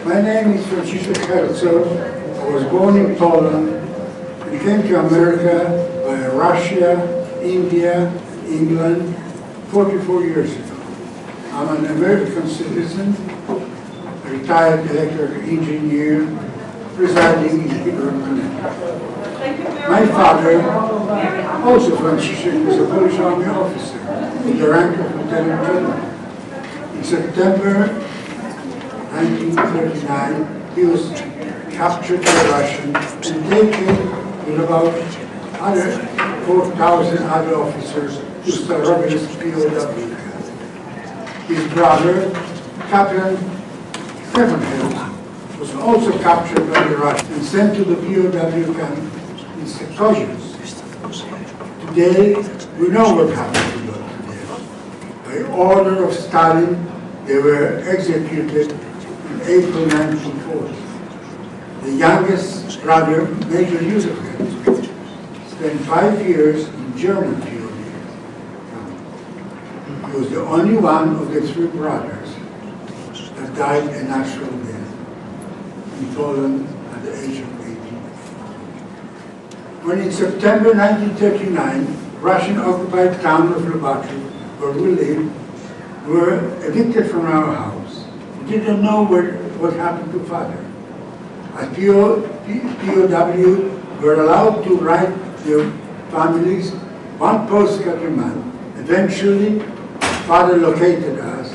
My name is Franciszek Herzog. I was born in Poland and came to America via Russia, India, England 44 years ago. I'm an American citizen, a retired electrical engineer residing in Herzog, Connecticut. My father, also Franciszek, was a Polish Army officer with the rank of Lieutenant General. In September 1939, he was captured by the Russians and taken with about 4,000 other officers to Starobiel's POW camp. His brother, Katyn, was also captured by the Russians and sent to the POW camp in Sekosius. Today, we know what happened to them. By order of Stalin, they were executed in April 1940. The youngest brother, Major Herzog, spent 5 years in German POW camp. He was the only one of the 3 brothers that died a natural death in Poland at the age of 18. When in September 1939, Russian-occupied town of Lubaczów, where we lived, were evicted from our house. We didn't know what happened to father. As POW were allowed to write their families 1 postcard a month. Eventually, father located us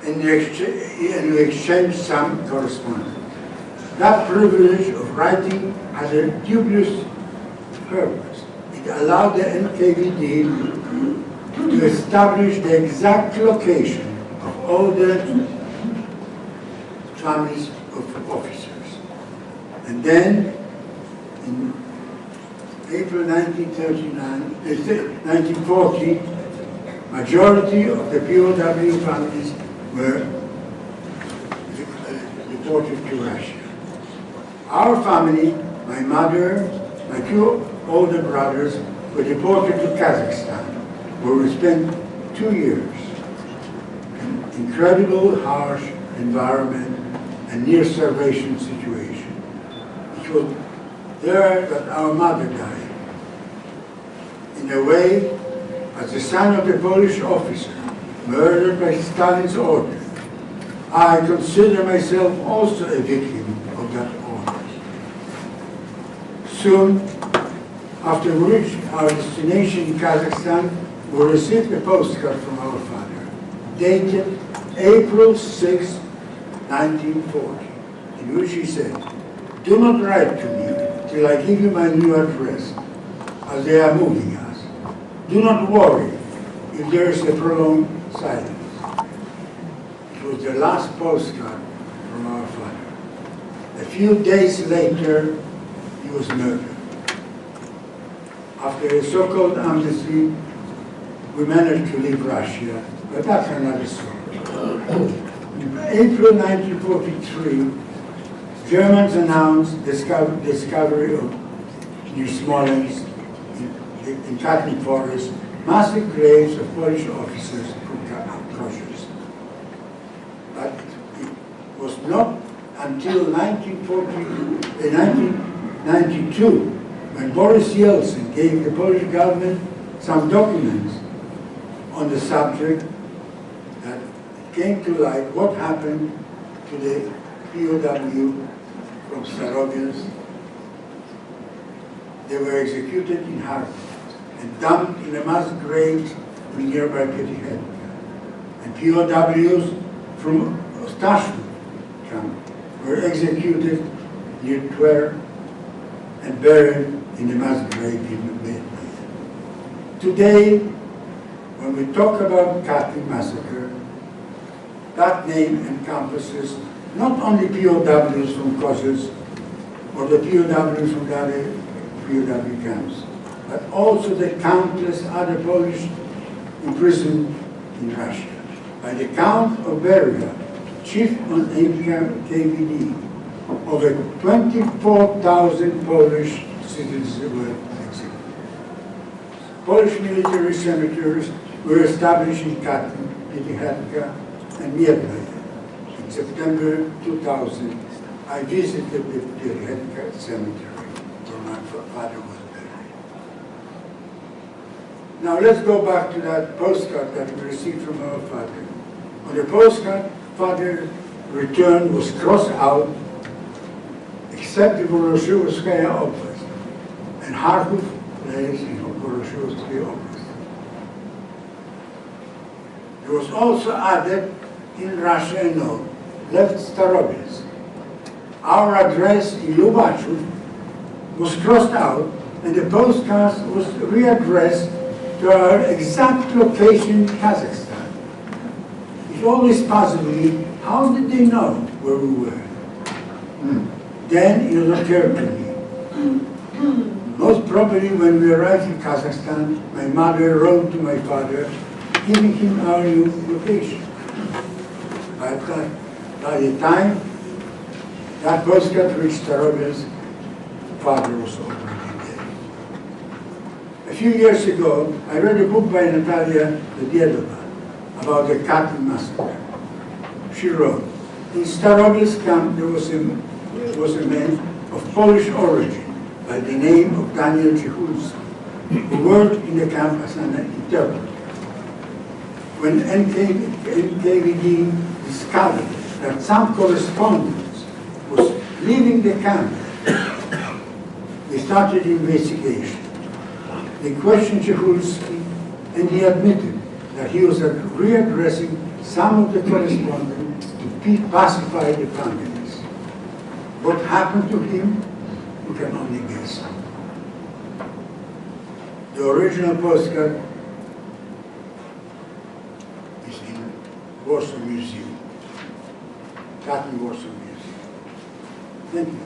and we exchanged some correspondence. That privilege of writing had a dubious purpose. It allowed the NKVD to establish the exact location of all the families of officers. And then, in April 1940, majority of the POW families were deported to Russia. Our family, my mother, my 2 older brothers, were deported to Kazakhstan, where we spent 2 years. An incredible, harsh environment and near-starvation situation. It was there that our mother died. In a way, as the son of a Polish officer, murdered by Stalin's order, I consider myself also a victim of that order. Soon after we reached our destination in Kazakhstan, we received a postcard from our father, dated April 6, 1940, in which he said, "Do not write to me till I give you my new address, as they are moving us. Do not worry if there is a prolonged silence." It was the last postcard from our father. A few days later, he was murdered. After a so-called amnesty, we managed to leave Russia, but that's another story. In April 1943, Germans announced discovery of near Smolensk, in Katyn forest, massive graves of Polish officers from Cautious. But it was not until 1992 when Boris Yeltsin gave the Polish government some documents on the subject that it came to light what happened to the POW from Starobiel's. They were executed in Herzog and dumped in a mass grave in nearby Katyn. And POWs from Stashno camp were executed near Tver and buried in a mass grave in Medvedev. Today, when we talk about Katyn massacre, that name encompasses not only POWs from Kozice or the POWs from the other POW camps, but also the countless other Polish imprisoned in Russia. By the count of Beria, chief on KVD, over 24,000 Polish citizens were executed. Polish military cemeteries were established in Katyn Pietihetka and Miednoje. In September 2000, I visited the Pietihetka cemetery where my father was buried. Now let's go back to that postcard that we received from our father. On the postcard, father's return was crossed out, except the Voroshilovskaya Oblast, and Kharkov lays in Voroshilovskaya Oblast. It was also added in Russia a note, left Starobilsk. Our address in Lubachov was crossed out, and the postcard was readdressed to our exact location in Kazakhstan. It always puzzled me, how did they know where we were? Then it occurred to me. Most probably when we arrived in Kazakhstan, my mother wrote to my father, giving him our new location. By the time that postcard reached Starobilsk, father was already dead. A few years ago, I read a book by Natalia Dediedova about the Katyn massacre. She wrote, in Starobilsk camp there was a man of Polish origin by the name of Daniel Cichulski, who worked in the camp as an interpreter. When NKVD discovered that some correspondence was leaving the camp, they started investigation. They questioned Cichulski, and he admitted that he was readdressing some of the correspondence to pacify the families. What happened to him, we can only guess. The original postcard is in Warsaw Museum, Katyn Warsaw Museum. Thank you.